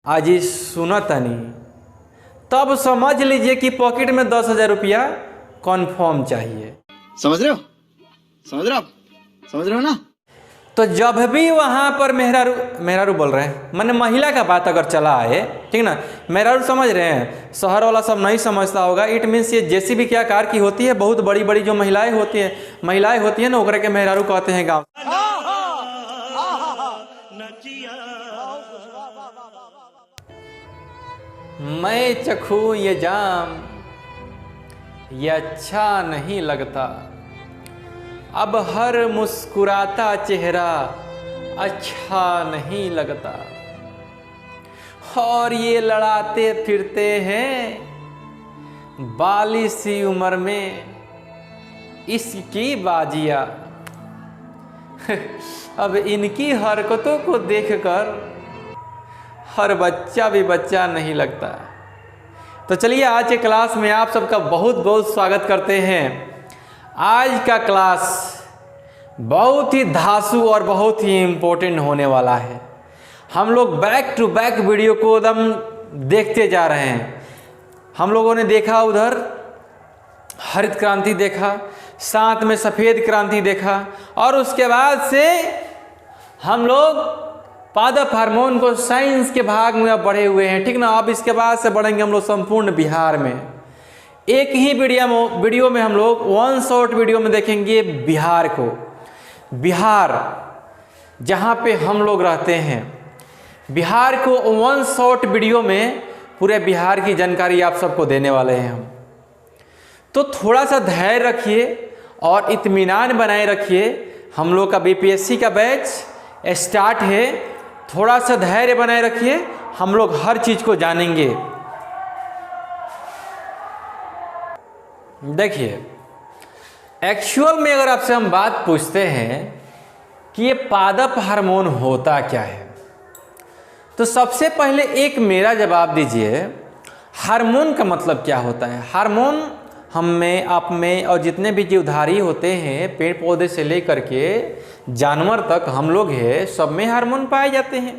आज ही सुना तनी तब समझ लीजिए कि पॉकेट में 10,000 रुपया कन्फर्म चाहिए। समझ रहे हो? समझ रहे हो आप? समझ रहे हो ना? तो जब भी वहाँ पर मेहरारू बोल रहे हैं, मैंने महिला का बात अगर चला आए, ठीक ना, मेहरारू समझ रहे हैं, शहर वाला सब नहीं समझता होगा। इट मीन्स ये जेसीबी क्या कार की होती है, बहुत बड़ी बड़ी जो महिलाएं होती हैं ना, ओकरे के मेहरारू कहते हैं गाँव। मैं चखूं ये जाम, ये अच्छा नहीं लगता, अब हर मुस्कुराता चेहरा अच्छा नहीं लगता, और ये लड़ाते फिरते हैं बाली सी उम्र में इसकी बाजिया। अब इनकी हरकतों को देखकर हर बच्चा भी बच्चा नहीं लगता। तो चलिए आज के क्लास में आप सबका बहुत बहुत स्वागत करते हैं। आज का क्लास बहुत ही धांसू और बहुत ही इम्पोर्टेंट होने वाला है। हम लोग बैक टू बैक वीडियो को एकदम देखते जा रहे हैं। हम लोगों ने देखा उधर हरित क्रांति देखा, साथ में सफ़ेद क्रांति देखा, और उसके बाद से हम लोग पादप हार्मोन को साइंस के भाग में अब बढ़े हुए हैं, ठीक ना। अब इसके बाद से बढ़ेंगे हम लोग संपूर्ण बिहार में। एक ही वीडियो में हम लोग वन शॉट वीडियो में देखेंगे बिहार को, बिहार जहाँ पे हम लोग रहते हैं, बिहार को वन शॉट वीडियो में पूरे बिहार की जानकारी आप सबको देने वाले हैं हम। तो थोड़ा सा धैर्य रखिए और इत्मीनान बनाए रखिए। हम लोग का बीपीएससी का बैच स्टार्ट है, थोड़ा सा धैर्य बनाए रखिए, हम लोग हर चीज को जानेंगे। देखिए, एक्चुअल में अगर आपसे हम बात पूछते हैं कि ये पादप हार्मोन होता क्या है, तो सबसे पहले एक मेरा जवाब दीजिए, हार्मोन का मतलब क्या होता है। हार्मोन हम में, आप में और जितने भी जीवधारी होते हैं, पेड़ पौधे से लेकर के जानवर तक हम लोग हैं, सब में हार्मोन पाए जाते हैं।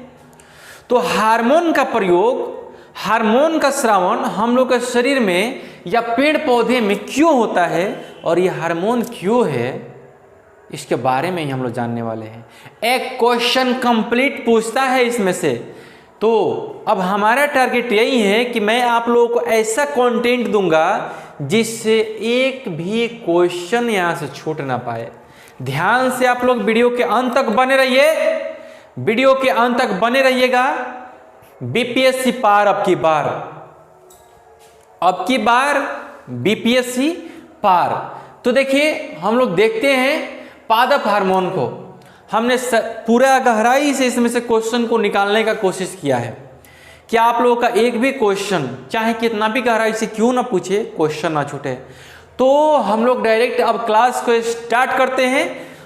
तो हार्मोन का प्रयोग, हार्मोन का स्रावन हम लोग के शरीर में या पेड़ पौधे में क्यों होता है और ये हार्मोन क्यों है, इसके बारे में ही हम लोग जानने वाले हैं। एक क्वेश्चन कंप्लीट पूछता है इसमें से। तो अब हमारा टारगेट यही है कि मैं आप लोगों को ऐसा कंटेंट दूंगा जिससे एक भी क्वेश्चन यहाँ से छूट ना पाए। ध्यान से आप लोग वीडियो के अंत तक बने रहिए, वीडियो के अंत तक बने रहिएगा। बीपीएससी पार अब की बार बीपीएससी पार। तो देखिए, हम लोग देखते हैं पादप हार्मोन को, हमने पूरा गहराई से इसमें से क्वेश्चन को निकालने का कोशिश किया है कि आप लोगों का एक भी क्वेश्चन चाहे कितना भी गहराई से क्यों ना पूछे, क्वेश्चन ना छूटे। तो हम लोग डायरेक्ट अब क्लास को स्टार्ट करते हैं।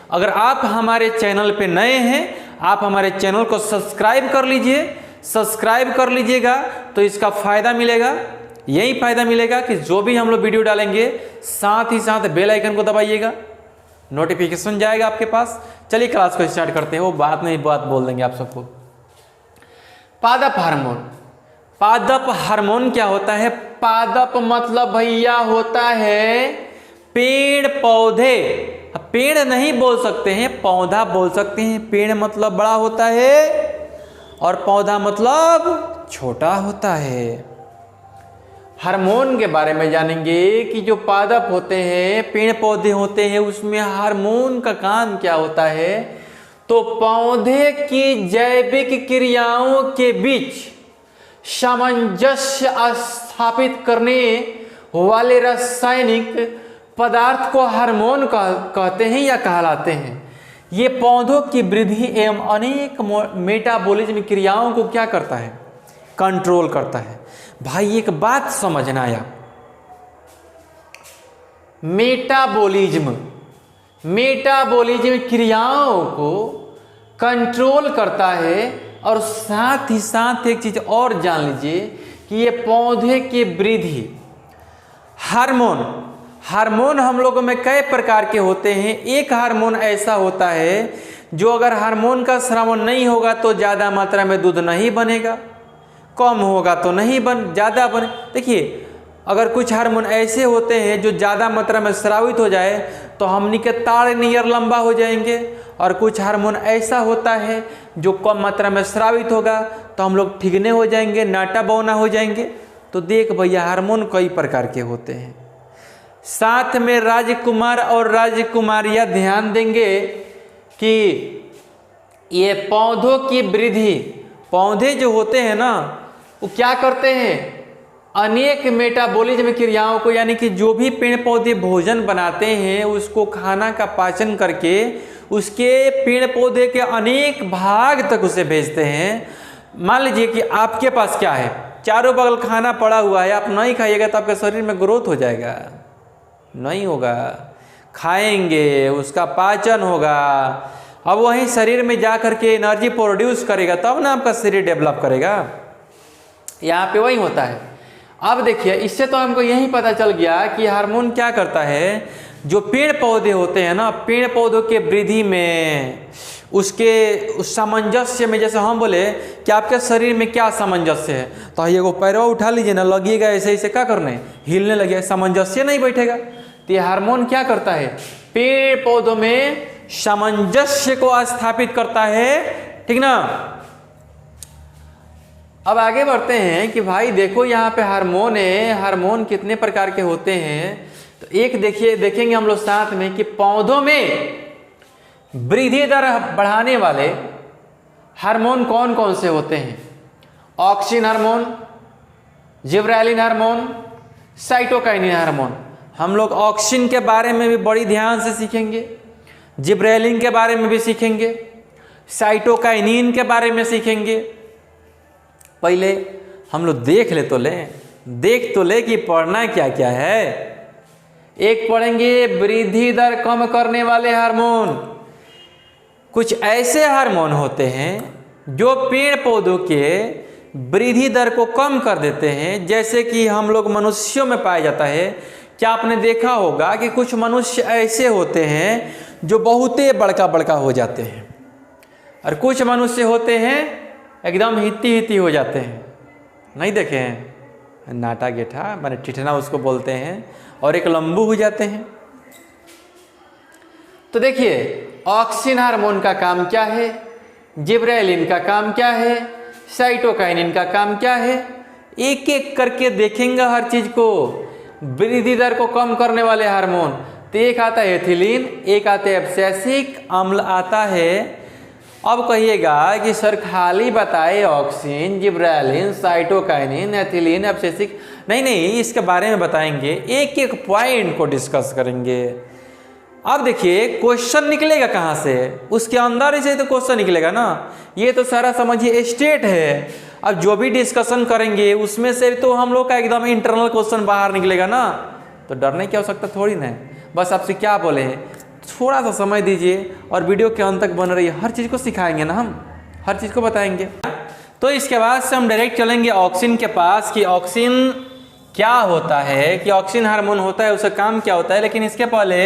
अगर आप हमारे चैनल पे नए हैं, आप हमारे चैनल को सब्सक्राइब कर लीजिए। सब्सक्राइब कर लीजिएगा तो इसका फ़ायदा मिलेगा, यही फ़ायदा मिलेगा कि जो भी हम लोग वीडियो डालेंगे, साथ ही साथ बेल आइकन को दबाइएगा, नोटिफिकेशन जाएगा आपके पास। चलिए क्लास को स्टार्ट करते हैं, वो बात नहीं बात बोल देंगे आप सबको। पादप हार्मोन, पादप हार्मोन क्या होता है। पादप मतलब भैया होता है पेड़ पौधे। पेड़ नहीं बोल सकते हैं, पौधा बोल सकते हैं। पेड़ मतलब बड़ा होता है और पौधा मतलब छोटा होता है। हार्मोन के बारे में जानेंगे कि जो पादप होते हैं, पेड़ पौधे होते हैं, उसमें हार्मोन का काम क्या होता है। तो पौधे की जैविक क्रियाओं के बीच सामंजस्य स्थापित करने वाले रासायनिक पदार्थ को हार्मोन कहते हैं या कहलाते हैं। ये पौधों की वृद्धि एवं अनेक मेटाबॉलिज्म क्रियाओं को क्या करता है, कंट्रोल करता है। भाई एक बात समझना आया, मेटाबॉलिज्म क्रियाओं को कंट्रोल करता है। और साथ ही साथ एक चीज और जान लीजिए कि ये पौधे की वृद्धि, हार्मोन हम लोगों में कई प्रकार के होते हैं। एक हार्मोन ऐसा होता है जो अगर हार्मोन का स्रावन नहीं होगा तो ज़्यादा मात्रा में दूध नहीं बनेगा। कम होगा तो नहीं बन ज़्यादा बने। देखिए अगर कुछ हार्मोन ऐसे होते हैं जो ज़्यादा मात्रा में स्रावित हो जाए तो हमनी के ताड़ नियर लंबा हो जाएंगे, और कुछ हार्मोन ऐसा होता है जो कम मात्रा में स्रावित होगा तो हम लोग ठिगने हो जाएंगे, नाटा बौना हो जाएंगे। तो देख भैया हार्मोन कई प्रकार के होते हैं। साथ में राजकुमार और राजकुमारियाँ ध्यान देंगे कि ये पौधों की वृद्धि, पौधे जो होते हैं ना वो क्या करते हैं, अनेक मेटाबॉलिज्म क्रियाओं को, यानी कि जो भी पेड़ पौधे भोजन बनाते हैं उसको खाना का पाचन करके उसके पेड़ पौधे के अनेक भाग तक उसे भेजते हैं। मान लीजिए कि आपके पास क्या है, चारों बगल खाना पड़ा हुआ है, आप नहीं खाइएगा तो आपके शरीर में ग्रोथ हो जाएगा? नहीं होगा। खाएंगे, उसका पाचन होगा, अब वहीं शरीर में जा करके एनर्जी प्रोड्यूस करेगा, तब ना आपका शरीर डेवलप करेगा। यहाँ पे वही होता है। अब देखिए इससे तो हमको यही पता चल गया कि हार्मोन क्या करता है, जो पेड़ पौधे होते हैं ना, पेड़ पौधों के वृद्धि में, उसके उस सामंजस्य में, जैसे हम बोले कि आपके शरीर में क्या सामंजस्य है, तो ये को पैरवा उठा लीजिए ना, लगिएगा ऐसे ऐसे क्या करने, हिलने लगे, सामंजस्य नहीं बैठेगा। तो ये हार्मोन क्या करता है, पेड़ पौधों में सामंजस्य को स्थापित करता है, ठीक ना। अब आगे बढ़ते हैं कि भाई देखो यहाँ पे हार्मोन है, हार्मोन कितने प्रकार के होते हैं। तो एक देखिए, देखेंगे हम लोग साथ में कि पौधों में वृद्धि दर बढ़ाने वाले हार्मोन कौन कौन से होते हैं। Auxin hormone, gibberellin hormone, cytokinin hormone. हम लोग ऑक्सिन के बारे में भी बड़ी ध्यान से सीखेंगे, जिब्रेलिन के बारे में भी सीखेंगे, साइटोकाइनिन के बारे में सीखेंगे। पहले हम लोग देख ले कि पढ़ना क्या क्या है। एक पढ़ेंगे वृद्धि दर कम करने वाले हार्मोन। कुछ ऐसे हार्मोन होते हैं जो पेड़ पौधों के वृद्धि दर को कम कर देते हैं, जैसे कि हम लोग मनुष्यों में पाया जाता है। क्या आपने देखा होगा कि कुछ मनुष्य ऐसे होते हैं जो बहुते बड़का बड़का हो जाते हैं, और कुछ मनुष्य होते हैं एकदम हित्ती हित्ती हो जाते हैं। नहीं देखे हैं, नाटा गेठा माने ठिठना उसको बोलते हैं, और एक लंबू हो जाते हैं। तो देखिए ऑक्सिन हार्मोन का काम क्या है, जिब्रेलिन का काम क्या है, साइटोकाइनिन का काम क्या है, एक एक करके देखेंगे हर चीज को। वृद्धि दर को कम करने वाले हार्मोन, तो एक आता है एथिलीन, एक आता है एब्सिसिक अम्ल आता है। अब कहिएगा कि सर खाली बताए auxin, gibberellin, cytokinin, ethylene, abscisic, नहीं, इसके बारे में बताएंगे, एक एक पॉइंट को डिस्कस करेंगे। अब देखिए क्वेश्चन निकलेगा कहाँ से, उसके अंदर से तो क्वेश्चन निकलेगा ना। ये तो सारा समझिए स्टेट है। अब जो भी डिस्कशन करेंगे उसमें से तो हम लोग का एकदम इंटरनल क्वेश्चन बाहर निकलेगा ना, तो डरने की आवश्यकता थोड़ी ना है। बस आपसे क्या बोले हैं, थोड़ा सा समय दीजिए और वीडियो के अंत तक बन रही है। हर चीज़ को सिखाएंगे ना, हम हर चीज़ को बताएंगे। तो इसके बाद से हम डायरेक्ट चलेंगे ऑक्सिन के पास कि ऑक्सिन क्या होता है, कि ऑक्सिन हार्मोन होता है, उसका काम क्या होता है। लेकिन इसके पहले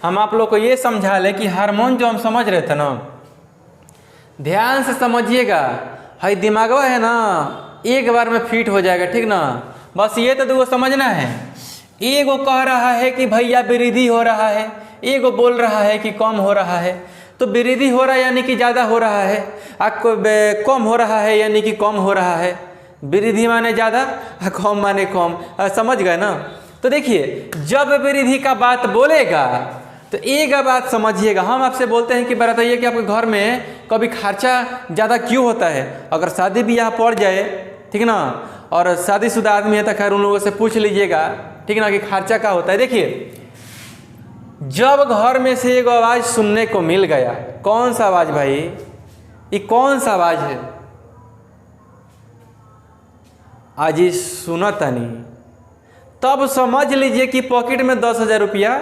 हम आप लोग को ये समझा लें कि हार्मोन जो हम समझ रहे थे ना, ध्यान से समझिएगा। हाई दिमागवा है ना, एक बार में फिट हो जाएगा, ठीक ना। बस ये तो दो समझना है। एगो कह रहा है कि भैया वृद्धि हो रहा है, एगो बोल रहा है कि कम हो रहा है। तो वृद्धि हो रहा है यानी कि ज़्यादा हो रहा है, आपको कम हो रहा है यानी कि कम हो रहा है। वृद्धि माने ज़्यादा, कम माने कम, समझ गए ना। तो देखिए जब वृद्धि का बात बोलेगा तो एक बात समझिएगा। हम आपसे बोलते हैं कि बताइए कि आपके घर में कभी खर्चा ज़्यादा क्यों होता है। अगर शादी ब्याह पड़ जाए, ठीक ना, और शादीशुदा आदमी है तो खैर उन लोगों से पूछ लीजिएगा, ठीक ना, कि खर्चा क्या होता है। देखिए जब घर में से एक आवाज़ सुनने को मिल गया, कौन सा आवाज़ भाई, ये कौन सा आवाज़ है, आज ही सुना तनी, तब समझ लीजिए कि पॉकेट में 10,000 रुपया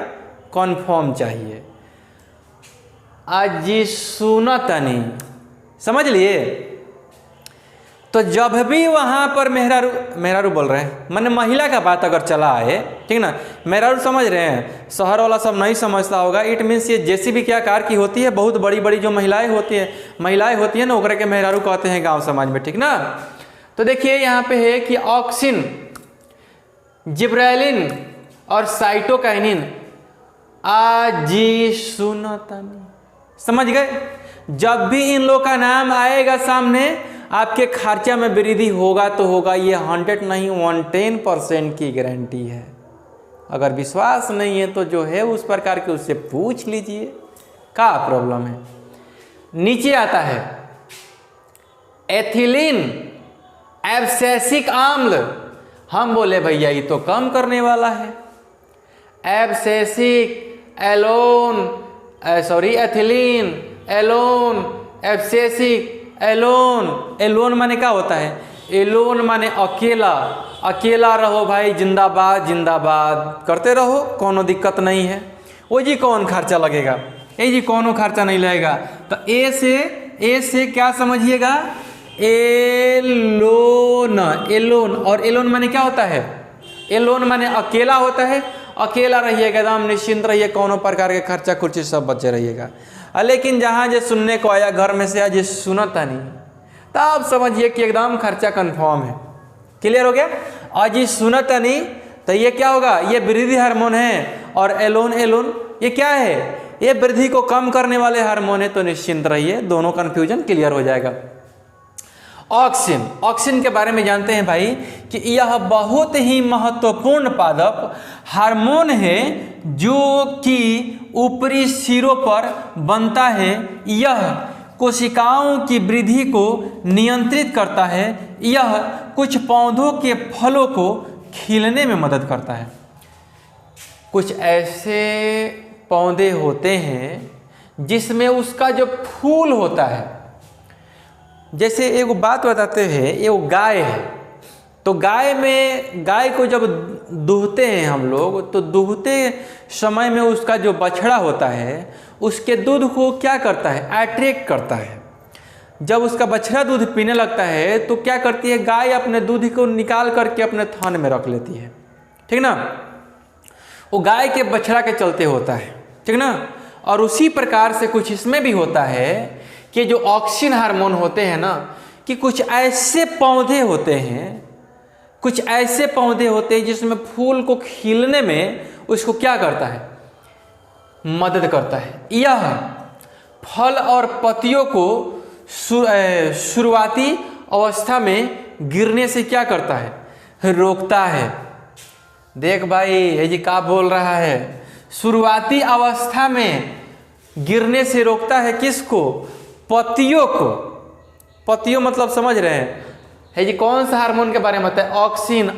कन्फर्म चाहिए। आज जी सुना तनी, समझ लिए। तो जब भी वहाँ पर मेहरारू बोल रहे हैं, माने महिला का बात अगर चला आए, ठीक ना, मेहरारू समझ रहे हैं, शहर वाला सब नहीं समझता होगा। इट मीन्स ये जेसीबी क्या कार की होती है, बहुत बड़ी बड़ी जो महिलाएं होती हैं ना, ओकरा के मेहरारू कहते हैं गांव समाज में, ठीक ना। तो देखिए यहाँ पे है कि ऑक्सिन, जिब्रेलिन और साइटोकाइनिन आजीसुनतनी, समझ गए। जब भी इन लोग का नाम आएगा सामने, आपके खर्चा में वृद्धि होगा तो होगा, ये 100 नहीं 110% की गारंटी है। अगर विश्वास नहीं है तो जो है उस प्रकार के उससे पूछ लीजिए क्या प्रॉब्लम है। नीचे आता है एथिलीन एब्सेसिक अम्ल, हम बोले भैया ये तो कम करने वाला है। Abscisic ethylene alone abscisic alone, alone माने क्या होता है? एलोन माने अकेला, अकेला रहो भाई, जिंदाबाद जिंदाबाद करते रहो, कोनो दिक्कत नहीं है। वो जी कौन खर्चा लगेगा? ये जी कोनो खर्चा नहीं लगेगा। तो ए से क्या समझिएगा? Elon, Elon. और एलोन माने क्या होता है? एलोन माने अकेला होता है। अकेला रहिएगा, एकदम निश्चिंत रहिए, कोनो प्रकार के खर्चा खुर्ची सब बचे रहिएगा। लेकिन जहाँ जे सुनने को आया घर में से आज सुनता नहीं, तो आप समझिए कि एकदम खर्चा कंफर्म है। क्लियर हो गया? आज ये सुनता नहीं तो ये क्या होगा? ये वृद्धि हार्मोन है। और एलोन ये क्या है? ये वृद्धि को कम करने वाले हार्मोन है। तो निश्चिंत रहिए, दोनों कन्फ्यूजन क्लियर हो जाएगा। ऑक्सिन के बारे में जानते हैं भाई कि यह बहुत ही महत्वपूर्ण पादप हार्मोन है जो कि ऊपरी सिरों पर बनता है। यह कोशिकाओं की वृद्धि को नियंत्रित करता है। यह कुछ पौधों के फलों को खिलने में मदद करता है। कुछ ऐसे पौधे होते हैं जिसमें उसका जो फूल होता है, जैसे एक बात बताते हैं, एक गाय है, तो गाय को जब दूहते हैं हम लोग, तो दूहते समय में उसका जो बछड़ा होता है उसके दूध को क्या करता है? अट्रैक्ट करता है। जब उसका बछड़ा दूध पीने लगता है तो क्या करती है? गाय अपने दूध को निकाल करके अपने थन में रख लेती है, ठीक ना। वो गाय के बछड़ा के चलते होता है, ठीक ना। और उसी प्रकार से कुछ इसमें भी होता है कि जो ऑक्सिन हार्मोन होते हैं ना, कि कुछ ऐसे पौधे होते हैं जिसमें फूल को खिलने में उसको क्या करता है? मदद करता है। यह फल और पत्तियों को शुरुआती अवस्था में गिरने से क्या करता है? रोकता है। देख भाई ये जी क्या बोल रहा है? शुरुआती अवस्था में गिरने से रोकता है किसको? पत्तियों को। पत्तियों मतलब समझ रहे हैं? है जी कौन सा हार्मोन के बारे में बताया? ऑक्सिन,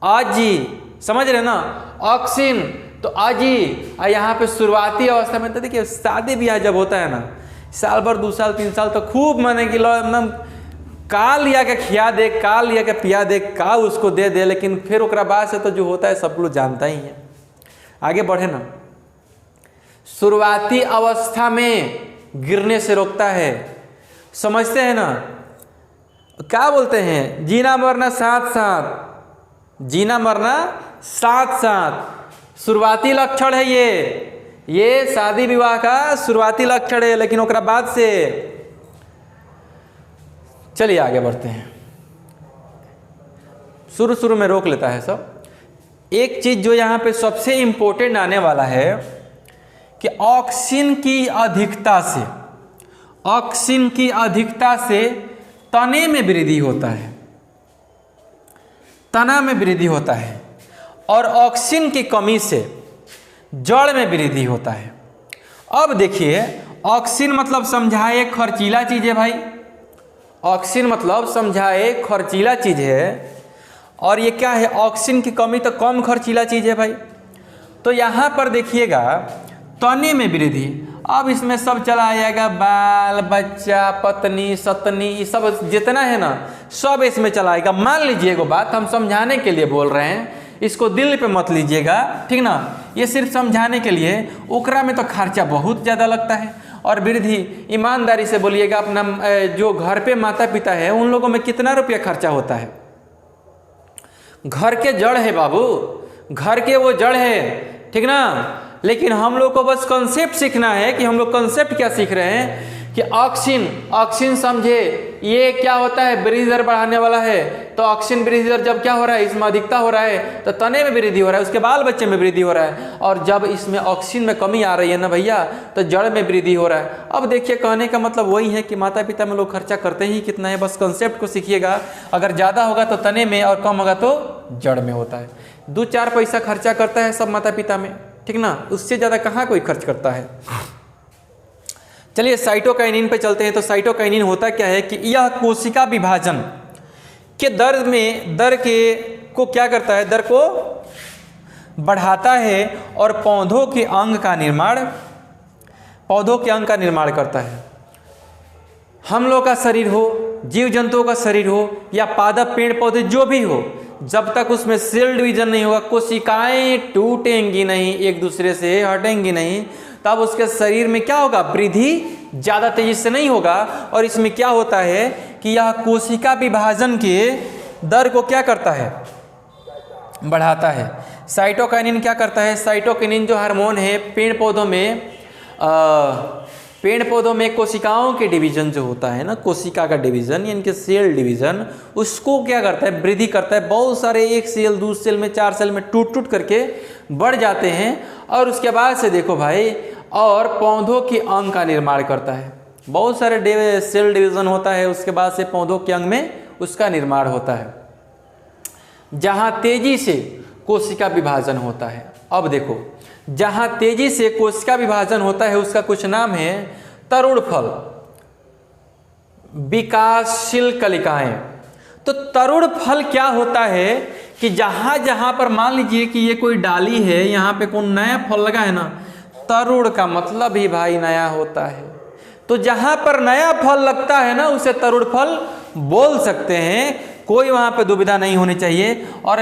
आजी, समझ रहे ना? ऑक्सिन तो आजी। और यहाँ पे शुरुआती अवस्था में तो देखिए शादी ब्याह जब होता है ना, साल भर 2 साल 3 साल तो खूब माने कि एकदम का लिया के खिया दे, का लिया के पिया दे, का उसको दे, लेकिन फिर ओकरा बाद से तो जो होता है सब लोग जानता ही है। आगे बढ़े ना। शुरुआती अवस्था में गिरने से रोकता है, समझते हैं ना? क्या बोलते हैं? जीना मरना साथ साथ, जीना मरना साथ साथ। शुरुआती लक्षण है ये शादी विवाह का शुरुआती लक्षण है। लेकिन ओकरा बाद से चलिए आगे बढ़ते हैं। शुरू में रोक लेता है सब। एक चीज जो यहाँ पे सबसे इंपॉर्टेंट आने वाला है कि ऑक्सिन की अधिकता से तने में वृद्धि होता है, तना में वृद्धि होता है। और ऑक्सिन की कमी से जड़ में वृद्धि होता है। अब देखिए ऑक्सिन मतलब समझाए खर्चीला चीज है भाई। ऑक्सिन मतलब समझाए खर्चीला चीज है। और ये क्या है? ऑक्सिन की कमी तो कम खर्चीला चीज है भाई। तो यहाँ पर देखिएगा तने में वृद्धि। अब इसमें सब चला जाएगा, बाल बच्चा पत्नी सतनी, ये सब जितना है ना सब इसमें चलाएगा। मान लीजिए एगो बात हम समझाने के लिए बोल रहे हैं, इसको दिल पे मत लीजिएगा, ठीक ना। ये सिर्फ समझाने के लिए। ओकरा में तो खर्चा बहुत ज़्यादा लगता है। और वृद्धि ईमानदारी से बोलिएगा, अपना जो घर पे माता पिता है उन लोगों में कितना रुपया खर्चा होता है? घर के जड़ है बाबू, घर के वो जड़ है, ठीक ना। लेकिन हम लोग को बस कॉन्सेप्ट सीखना है कि हम लोग कॉन्सेप्ट क्या सीख रहे हैं कि ऑक्सिन, ऑक्सिन समझे ये क्या होता है, वृद्धि दर बढ़ाने वाला है। तो ऑक्सिन वृद्धि दर जब क्या हो रहा है, इसमें अधिकता हो रहा है तो तने में वृद्धि हो रहा है, उसके बाल बच्चे में वृद्धि हो रहा है। और जब इसमें ऑक्सिन में कमी आ रही है ना भैया, तो जड़ में वृद्धि हो रहा है। अब देखिए कहने का मतलब वही है कि माता पिता में लोग खर्चा करते ही कितना है, बस कंसेप्ट को सीखिएगा। अगर ज़्यादा होगा तो तने में और कम होगा तो जड़ में होता है। 2-4 पैसा खर्चा करता है सब माता पिता में, ठीक ना, उससे ज़्यादा कहाँ कोई खर्च करता है। चलिए साइटोकाइनिन पे चलते हैं। तो साइटोकाइनिन होता क्या है कि यह कोशिका विभाजन के दर को क्या करता है, दर को बढ़ाता है और पौधों के अंग का निर्माण करता है। हम लोग का शरीर हो, जीव जंतुओं का शरीर हो या पादप पेड़ पौधे जो भी हो, जब तक उसमें सेल डिवीजन नहीं होगा, कोशिकाएं टूटेंगी नहीं, एक दूसरे से हटेंगी नहीं, तब उसके शरीर में क्या होगा, वृद्धि ज़्यादा तेजी से नहीं होगा। और इसमें क्या होता है कि यह कोशिका विभाजन के दर को क्या करता है, बढ़ाता है। साइटोकाइनिन क्या करता है, साइटोकिनिन जो हार्मोन है पेड़ पौधों में कोशिकाओं के डिवीजन जो होता है ना, कोशिका का डिवीजन यानी कि सेल डिवीजन, उसको क्या करता है, वृद्धि करता है। बहुत सारे एक सेल, 2 सेल में, 4 सेल में टूट करके बढ़ जाते हैं। और उसके बाद से देखो भाई, और पौधों के अंग का निर्माण करता है। बहुत सारे सेल डिवीजन होता है, उसके बाद से पौधों के अंग में उसका निर्माण होता है, जहाँ तेजी से कोशिका विभाजन होता है। अब देखो, जहाँ तेजी से कोशिका विभाजन होता है उसका कुछ नाम है तरुण फल, विकासशील कलिकाएं। तो तरुण फल क्या होता है कि जहाँ पर मान लीजिए कि ये कोई डाली है, यहाँ पे कोई नया फल लगा है ना, तरुण का मतलब ही भाई नया होता है। तो जहाँ पर नया फल लगता है ना, उसे तरुण फल बोल सकते हैं, कोई वहाँ पे दुविधा नहीं होनी चाहिए। और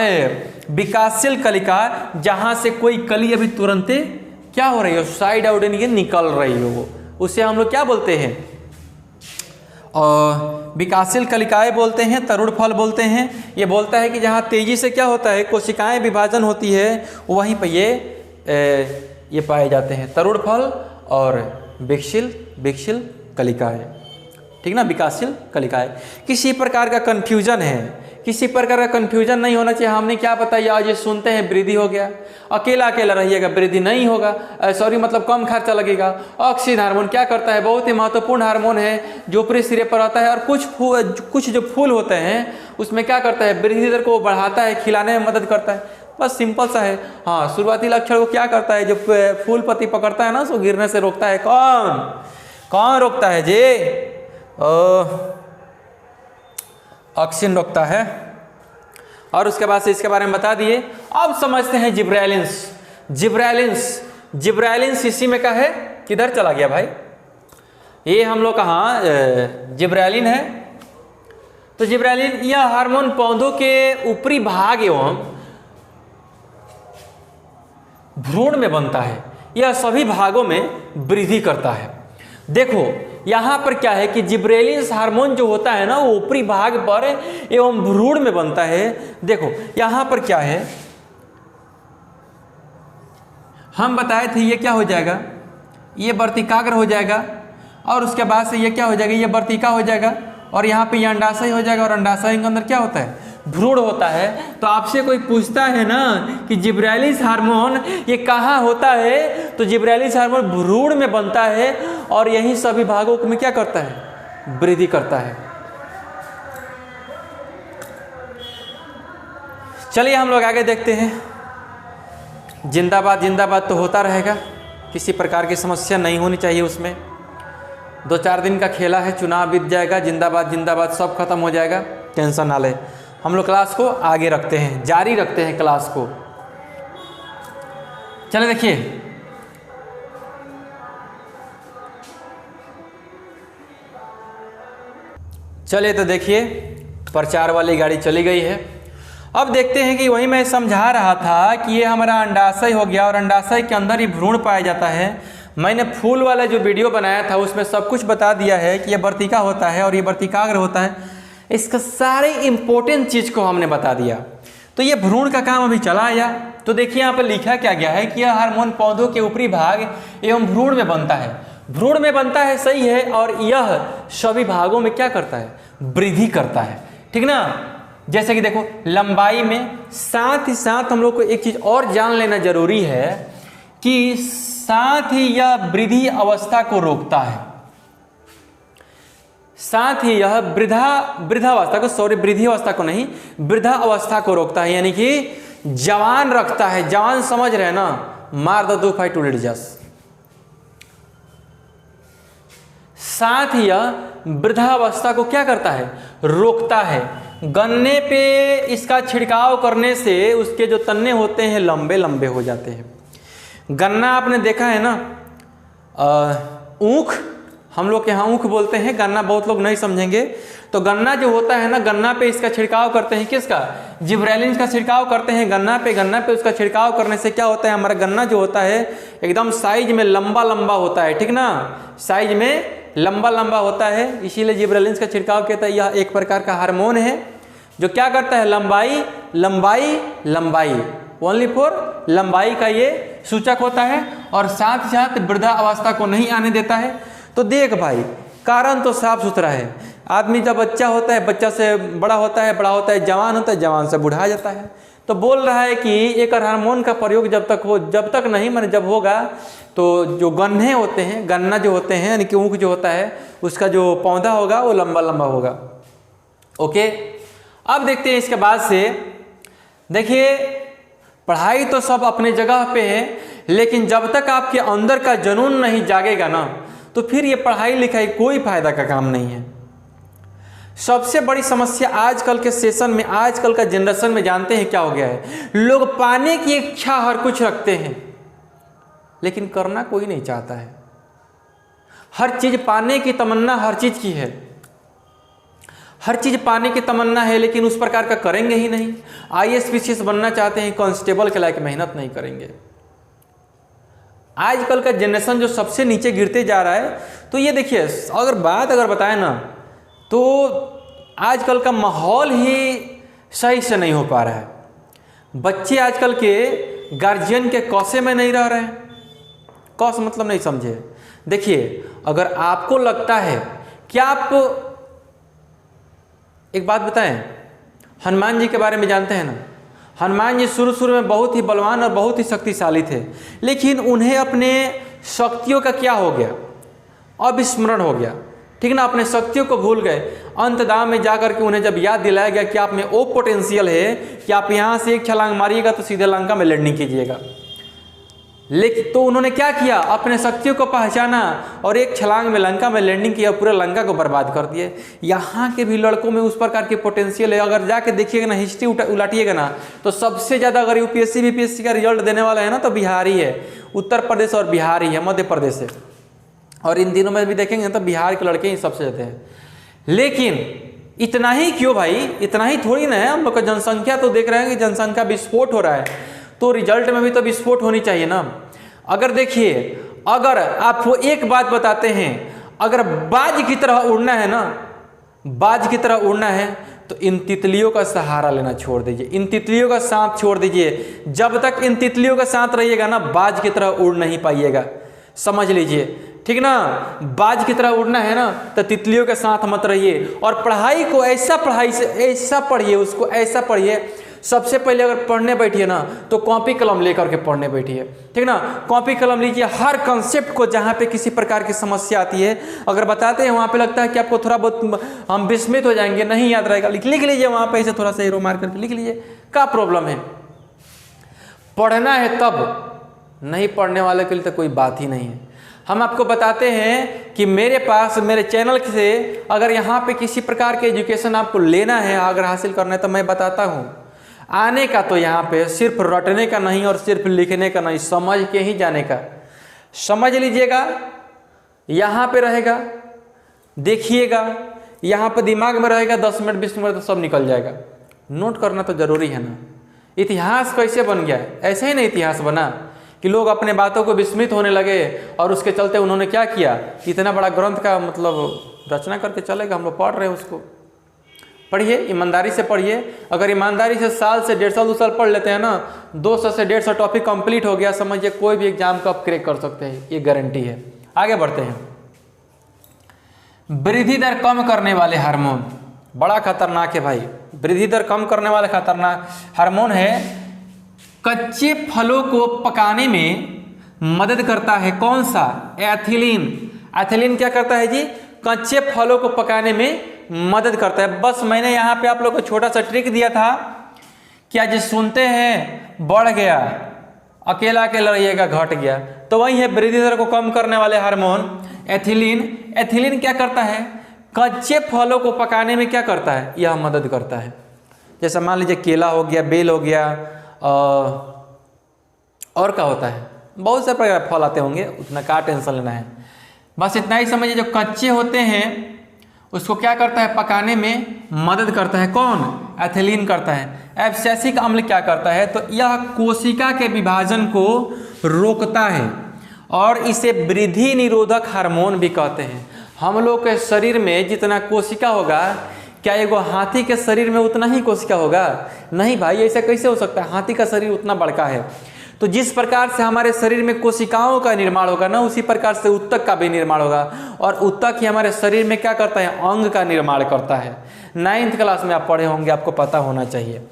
विकासशील कलिका, जहाँ से कोई कली अभी तुरंत क्या हो रही हो, साइड आउट निकल रही हो, उसे हम लोग क्या बोलते हैं, और विकासशील कलिकाएं बोलते हैं, तरुण फल बोलते हैं। ये बोलता है कि जहाँ तेजी से क्या होता है, कोशिकाएं विभाजन होती है, वहीं पर ये पाए जाते हैं तरुण फल और विकसिल कलिकाएं, ठीक ना, विकासशील कलिकाएं। किसी प्रकार का कन्फ्यूजन है, किसी प्रकार का कन्फ्यूजन नहीं होना चाहिए। हमने क्या बताया, आज ये सुनते हैं वृद्धि हो गया, अकेला रहिएगा, वृद्धि नहीं होगा, मतलब कम खर्चा लगेगा। ऑक्सीन हार्मोन क्या करता है, बहुत ही महत्वपूर्ण हार्मोन है जो ऊपरी सिरे पर आता है। और कुछ जो फूल होते हैं उसमें क्या करता है, वृद्धि दर को बढ़ाता है, खिलाने में मदद करता है। बस सिंपल सा है। हाँ, शुरुआती लक्षण को क्या करता है, जो फूल पत्ती पकड़ता है ना, उसको गिरने से रोकता है। कौन रोकता है जी, ऑक्सीन रोकता है। और उसके बाद से इसके बारे में बता दिए। अब समझते हैं जिब्रेलिन्स इसी में का है, किधर चला गया भाई, ये हम लोग कहाँ जिब्रेलिन है। तो जिब्रेलिन यह हार्मोन पौधों के ऊपरी भाग एवं भ्रूण में बनता है, यह सभी भागों में वृद्धि करता है। देखो यहाँ पर क्या है कि जिब्रेलिन्स हार्मोन जो होता है ना, वो ऊपरी भाग पर एवं भ्रूण में बनता है। देखो यहाँ पर क्या है, हम बताए थे ये क्या हो जाएगा, ये वर्तिकाग्र हो जाएगा, और उसके बाद से ये क्या हो जाएगा, ये वर्तिका हो जाएगा, और यहाँ पे ये अंडाशय हो जाएगा, और अंडाशय के अंदर क्या होता है, भ्रूण होता है। तो आपसे कोई पूछता है ना कि जिब्रेलिन्स हार्मोन ये कहाँ होता है, तो जिब्रेलिन्स हार्मोन भ्रूण में बनता है, और यही सभी भागों में क्या करता है, वृद्धि करता है। चलिए हम लोग आगे देखते हैं। जिंदाबाद तो होता रहेगा, किसी प्रकार की समस्या नहीं होनी चाहिए उसमें। 2-4 दिन का खेला है, चुनाव बीत जाएगा, जिंदाबाद सब खत्म हो जाएगा, टेंशन ना ले। हम लोग क्लास को आगे रखते हैं, जारी रखते हैं क्लास को। चले देखिए, चलिए तो देखिए प्रचार वाली गाड़ी चली गई है। अब देखते हैं कि वही मैं समझा रहा था कि ये हमारा अंडाशय हो गया, और अंडाशय के अंदर ही भ्रूण पाया जाता है। मैंने फूल वाला जो वीडियो बनाया था उसमें सब कुछ बता दिया है कि ये वर्तिका होता है और ये वर्तिकाग्र होता है। इसका सारे इंपॉर्टेंट चीज़ को हमने बता दिया। तो ये भ्रूण का काम अभी चला आया। तो देखिए यहाँ पर लिखा क्या गया है कि यह हार्मोन पौधों के ऊपरी भाग एवं भ्रूण में बनता है। भ्रूण में बनता है, सही है, और यह सभी भागों में क्या करता है, वृद्धि करता है, ठीक ना। जैसे कि देखो लंबाई में, साथ ही साथ हम लोग को एक चीज और जान लेना जरूरी है कि साथ ही यह वृद्धि अवस्था को रोकता है, साथ ही यह वृद्धावस्था को, सॉरी वृद्धि अवस्था को नहीं, वृद्धा अवस्था को रोकता है, यानी कि जवान रखता है। जवान समझ रहे हैं ना, मार दो 2 फाइट टू जस। साथ ही यह वृद्धावस्था को क्या करता है, रोकता है। गन्ने पे इसका छिड़काव करने से उसके जो तन्ने होते हैं लंबे लंबे हो जाते हैं। गन्ना आपने देखा है ना, ऊख, हम लोग के यहाँ ऊख बोलते हैं, गन्ना बहुत लोग नहीं समझेंगे। तो गन्ना जो होता है ना, गन्ना पे इसका छिड़काव करते हैं, किसका, जिब्रेलिन का छिड़काव करते हैं गन्ना पे उसका छिड़काव करने से क्या होता है, हमारा गन्ना जो होता है एकदम साइज में लंबा लंबा होता है, ठीक ना, साइज में लंबा लंबा होता है, इसीलिए जिब्रेलिन का छिड़काव कहता है। यह एक प्रकार का हार्मोन है जो क्या करता है, लंबाई लंबाई लंबाई, ओनली फॉर लंबाई का ये सूचक होता है, और साथ साथ वृद्धा अवस्था को नहीं आने देता है। तो देख भाई, कारण तो साफ सुथरा है। आदमी जब बच्चा होता है, बच्चा से बड़ा होता है, बड़ा होता है जवान होता है, जवान से बूढ़ा जाता है। तो बोल रहा है कि एक हार्मोन का प्रयोग जब तक नहीं, माने जब होगा तो जो गन्ने होते हैं, गन्ना जो होते हैं यानी कि ऊख जो होता है, उसका जो पौधा होगा वो लंबा लंबा होगा। ओके, अब देखते हैं इसके बाद से। देखिए पढ़ाई तो सब अपने जगह पे है, लेकिन जब तक आपके अंदर का जुनून नहीं जागेगा ना, तो फिर ये पढ़ाई लिखाई कोई फायदा का काम नहीं है। सबसे बड़ी समस्या आजकल के सेशन में, आजकल का जनरेशन में जानते हैं क्या हो गया है, लोग पाने की इच्छा हर कुछ रखते हैं, लेकिन करना कोई नहीं चाहता है। हर चीज पाने की तमन्ना हर चीज की है, हर चीज पाने की तमन्ना है, लेकिन उस प्रकार का करेंगे ही नहीं। IAS पीसीएस बनना चाहते हैं, कांस्टेबल के लायक मेहनत नहीं करेंगे। आजकल का जनरेशन जो सबसे नीचे गिरते जा रहा है, तो ये देखिए, अगर बताएं ना, तो आजकल का माहौल ही सही से नहीं हो पा रहा है। बच्चे आजकल के गार्जियन के कौसे में नहीं रह रहे हैं। कौस मतलब नहीं समझे। देखिए, अगर आपको लगता है कि आप, एक बात बताएं, हनुमान जी के बारे में जानते हैं ना, हनुमान जी शुरू में बहुत ही बलवान और बहुत ही शक्तिशाली थे, लेकिन उन्हें अपने शक्तियों का क्या हो गया, अविस्मरण हो गया, ठीक ना, अपने शक्तियों को भूल गए। अंतदाम में जाकर के उन्हें जब याद दिलाया गया कि आप में वो पोटेंशियल है कि आप यहाँ से एक छलांग मारिएगा तो सीधे लंका में लैंडिंग कीजिएगा, लेकिन तो उन्होंने क्या किया, अपने शक्तियों को पहचाना और एक छलांग में लंका में लैंडिंग किया, पूरे लंका को बर्बाद कर दिए। यहाँ के भी लड़कों में उस प्रकार की पोटेंशियल है। अगर जाके देखिएगा ना, हिस्ट्री उलाटिएगा ना, तो सबसे ज़्यादा अगर UPSC BPSC का रिजल्ट देने वाला है ना, तो बिहार ही है, उत्तर प्रदेश और बिहार ही है, मध्य प्रदेश है। और इन दिनों में भी देखेंगे तो बिहार के लड़के ही सबसे ज़्यादा हैं। लेकिन इतना ही क्यों भाई, इतना ही थोड़ी ना है, हम लोग का जनसंख्या तो देख रहे हैं कि जनसंख्या विस्फोट हो रहा है, तो रिजल्ट में भी तो विस्फोट होनी चाहिए ना। अगर देखिए, अगर आपको एक बात बताते हैं, अगर बाज की तरह उड़ना है ना, बाज की तरह उड़ना है, तो इन तितलियों का सहारा लेना छोड़ दीजिए, इन तितलियों का साथ छोड़ दीजिए। जब तक इन तितलियों का साथ रहिएगा ना, बाज की तरह उड़ नहीं पाइएगा, समझ लीजिए, ठीक ना। बाज की तरह उड़ना है ना, तो तितलियों के साथ मत रहिए। और पढ़ाई को ऐसा पढ़िए, उसको ऐसा पढ़िए। सबसे पहले अगर पढ़ने बैठिए ना, तो कॉपी कलम लेकर के पढ़ने बैठिए, ठीक ना। कॉपी कलम लीजिए, हर कंसेप्ट को, जहाँ पे किसी प्रकार की समस्या आती है, अगर बताते हैं वहाँ पे लगता है कि आपको थोड़ा बहुत हम विस्मित हो जाएंगे, नहीं याद रहेगा, लिख लीजिए वहाँ पे, ऐसे थोड़ा सा एरो मार करके लिख लीजिए, क्या प्रॉब्लम है। पढ़ना है तब, नहीं पढ़ने वाले के लिए तो कोई बात ही नहीं है। हम आपको बताते हैं कि मेरे पास, मेरे चैनल से अगर यहाँ पे किसी प्रकार के एजुकेशन आपको लेना है, अगर हासिल करना है, तो मैं बताता हूँ, आने का तो यहाँ पे सिर्फ रटने का नहीं और सिर्फ लिखने का नहीं, समझ के ही जाने का। समझ लीजिएगा, यहाँ पे रहेगा, देखिएगा, यहाँ पे दिमाग में रहेगा, 10 मिनट 20 मिनट तो सब निकल जाएगा। नोट करना तो जरूरी है ना। इतिहास कैसे बन गया, ऐसे ही नहीं इतिहास बना कि लोग अपने बातों को विस्मित होने लगे और उसके चलते उन्होंने क्या किया, इतना बड़ा ग्रंथ का मतलब रचना करके चलेगा। हम लोग पढ़ रहे हैं, उसको पढ़िए, ईमानदारी से पढ़िए। अगर ईमानदारी से साल से 1.5 साल 2 साल पढ़ लेते हैं ना, 200 से 150 टॉपिक कंप्लीट हो गया, समझिए कोई भी एग्जाम को आप क्रैक कर सकते हैं, ये गारंटी है। आगे बढ़ते हैं। वृद्धि दर कम करने वाले हार्मोन, बड़ा खतरनाक है भाई। वृद्धि दर कम करने वाले खतरनाक हार्मोन है, कच्चे फलों को पकाने में मदद करता है। कौन सा? एथिलीन। एथिलीन क्या करता है जी? कच्चे फलों को पकाने में मदद करता है। बस मैंने यहाँ पे आप लोग को छोटा सा ट्रिक दिया था कि आज सुनते हैं बढ़ गया, अकेला अकेला रहिएगा घट गया, तो वही है वृद्धि दर को कम करने वाले हार्मोन एथिलीन। एथिलीन क्या करता है? कच्चे फलों को पकाने में क्या करता है? यह मदद करता है। जैसे मान लीजिए केला हो गया, बेल हो गया, और क्या होता है, बहुत से प्रकार फल आते होंगे, उतना क्या टेंशन लेना है। बस इतना ही समझिए, जो कच्चे होते हैं उसको क्या करता है? पकाने में मदद करता है। कौन? एथिलीन करता है। एब्सिसिक अम्ल क्या करता है? तो यह कोशिका के विभाजन को रोकता है और इसे वृद्धि निरोधक हार्मोन भी कहते हैं। हम लोग के शरीर में जितना कोशिका होगा, क्या एगो हाथी के शरीर में उतना ही कोशिका होगा? नहीं भाई, ऐसा कैसे हो सकता है? हाथी का शरीर उतना बड़का है। तो जिस प्रकार से हमारे शरीर में कोशिकाओं का निर्माण होगा ना, उसी प्रकार से उत्तक का भी निर्माण होगा। और उत्तक ही हमारे शरीर में क्या करता है? अंग का निर्माण करता है। 9th क्लास में आप पढ़े होंगे, आपको पता होना चाहिए।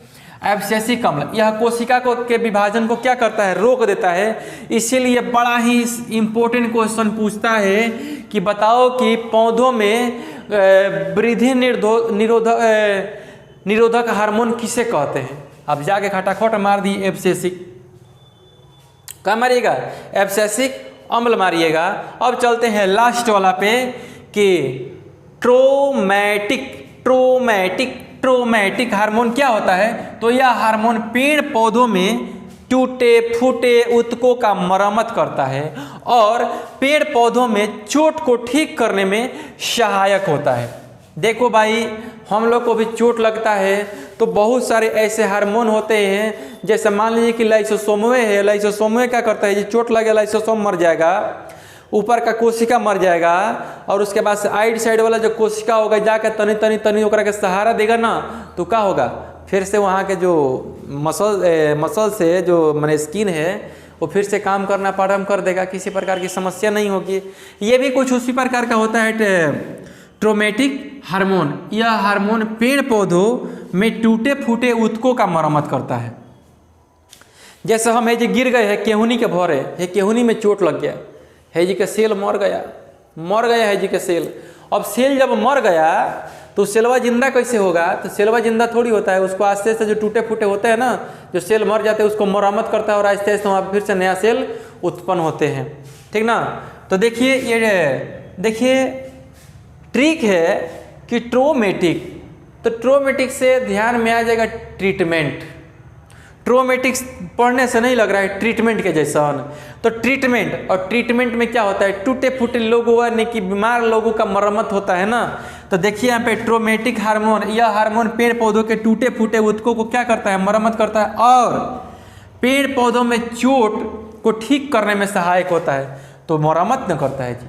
एब्सिसिक अम्ल यह कोशिका को के विभाजन को क्या करता है? रोक देता है। इसीलिए बड़ा ही इम्पोर्टेंट क्वेश्चन पूछता है कि बताओ कि पौधों में वृद्धि निरोधक हार्मोन किसे कहते हैं? अब जाके खटाखट मार दिए एब्सिसिक। क्या मारिएगा? एब्सिसिक अम्ल मारिएगा। अब चलते हैं लास्ट वाला पे कि ट्रोमेटिक हार्मोन क्या होता है? तो यह हार्मोन पेड़ पौधों में टूटे फूटे ऊतकों का मरम्मत करता है और पेड़ पौधों में चोट को ठीक करने में सहायक होता है। देखो भाई, हम लोग को भी चोट लगता है तो बहुत सारे ऐसे हार्मोन होते हैं, जैसे मान लीजिए कि लाइसोसोम है। लाइसोसोम क्या करता है? जी चोट लगे लाइसोसोम मर जाएगा, ऊपर का कोशिका मर जाएगा, और उसके बाद आइड साइड वाला जो कोशिका होगा जाकर तनी ओकरा के सहारा देगा ना, तो क्या होगा? फिर से वहाँ के जो मसल से जो मैंने स्किन है वो फिर से काम करना प्रारंभ कर देगा, किसी प्रकार की समस्या नहीं होगी। ये भी कुछ उसी प्रकार का होता है ट्रोमेटिक हार्मोन। यह हार्मोन पेड़ पौधों में टूटे फूटे ऊतकों का मरम्मत करता है। जैसे हम जी गिर गए हैं केहूनी के भौरे, है केहूनी में चोट लग गया, है जी का सेल मर गया है जी का सेल। अब सेल जब मर गया तो सेलवा जिंदा कैसे होगा? तो सेलवा जिंदा थोड़ी होता है, उसको आस्ते आस्ते जो टूटे फूटे होते हैं ना, जो सेल मर जाते हैं उसको मरम्मत करता है और आस्ते आस्ते वहाँ फिर से नया सेल उत्पन्न होते हैं। ठीक ना? तो देखिए, ये देखिए ट्रिक है कि ट्रोमेटिक, तो ट्रोमेटिक से ध्यान में आ जाएगा ट्रीटमेंट। ट्रोमेटिक्स पढ़ने से नहीं लग रहा है ट्रीटमेंट के जैसा। तो ट्रीटमेंट, और ट्रीटमेंट में क्या होता है? टूटे फूटे लोगों यानी कि बीमार लोगों का मरम्मत होता है ना। तो देखिए यहाँ पे ट्रोमेटिक हार्मोन, यह हार्मोन पेड़ पौधों के टूटे फूटे ऊतकों को क्या करता है? मरम्मत करता है और पेड़ पौधों में चोट को ठीक करने में सहायक होता है। तो मरम्मत न करता है जी,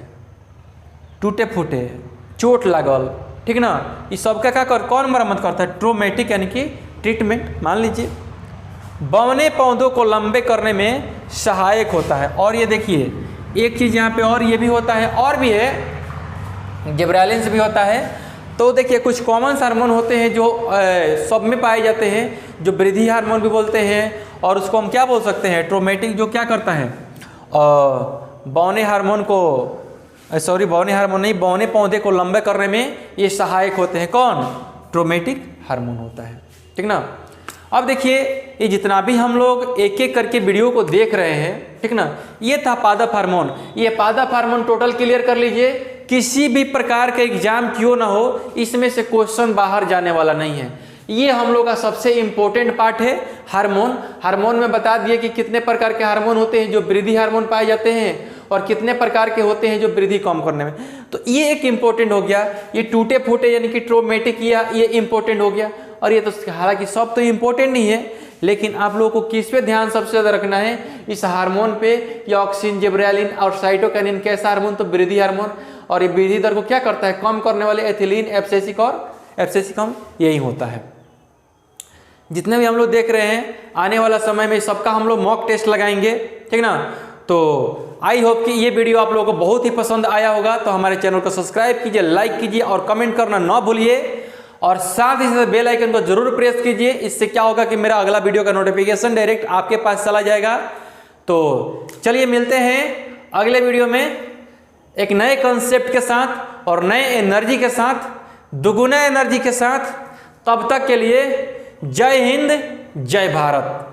टूटे फूटे चोट लागल, ठीक ना, ये सबका क्या कौन मरम्मत करता है? ट्रोमेटिक यानी कि ट्रीटमेंट। मान लीजिए बौने पौधों को लंबे करने में सहायक होता है। और ये देखिए एक चीज़ यहाँ पे और ये भी होता है, और भी है, जिब्रेलिन्स भी होता है। तो देखिए कुछ कॉमन हार्मोन होते हैं जो सब में पाए जाते हैं, जो वृद्धि हार्मोन भी बोलते हैं, और उसको हम क्या बोल सकते हैं? ट्रोमेटिक, जो क्या करता है? बौने हार्मोन को, सॉरी बौने हार्मोन नहीं, बौने पौधे को लंबे करने में ये सहायक होते हैं। कौन? ट्रोमेटिक हार्मोन होता है। ठीक ना? अब देखिए ये जितना भी हम लोग एक एक करके वीडियो को देख रहे हैं, ठीक ना, ये था पादप हार्मोन। ये पादप हार्मोन टोटल क्लियर कर लीजिए, किसी भी प्रकार का एग्जाम क्यों ना हो, इसमें से क्वेश्चन बाहर जाने वाला नहीं है। ये हम लोग का सबसे इम्पोर्टेंट पार्ट है हार्मोन। हार्मोन में बता दिए कि कितने प्रकार के हार्मोन होते हैं जो वृद्धि हार्मोन पाए जाते हैं, और कितने प्रकार के होते हैं जो वृद्धि कम करने में। तो ये एक इम्पोर्टेंट हो गया। ये टूटे फूटे यानी कि ट्रोमेटिक, ये इम्पोर्टेंट हो गया। और ये तो हालांकि सब तो इम्पोर्टेंट नहीं है, लेकिन आप लोगों को किस पे ध्यान सबसे ज़्यादा रखना है? इस हार्मोन पे, या ऑक्सिन, जिब्रेलिन और साइटोकिनिन कैसा हार्मोन? तो वृद्धि हार्मोन। और ये वृद्धि दर को क्या करता है? कम करने वाले एथिलीन, एब्सिसिक और एब्सिसिकम, यही होता है। जितने भी हम लोग देख रहे हैं, आने वाला समय में सबका हम लोग मॉक टेस्ट लगाएंगे, ठीक ना। तो आई होप कि ये वीडियो आप लोगों को बहुत ही पसंद आया होगा। तो हमारे चैनल को सब्सक्राइब कीजिए, लाइक कीजिए और कमेंट करना ना भूलिए, और साथ ही साथ बेल आइकन को जरूर प्रेस कीजिए। इससे क्या होगा कि मेरा अगला वीडियो का नोटिफिकेशन डायरेक्ट आपके पास चला जाएगा। तो चलिए मिलते हैं अगले वीडियो में एक नए कॉन्सेप्ट के साथ और नए एनर्जी के साथ, दुगुना एनर्जी के साथ। तब तक के लिए जय हिंद, जय भारत।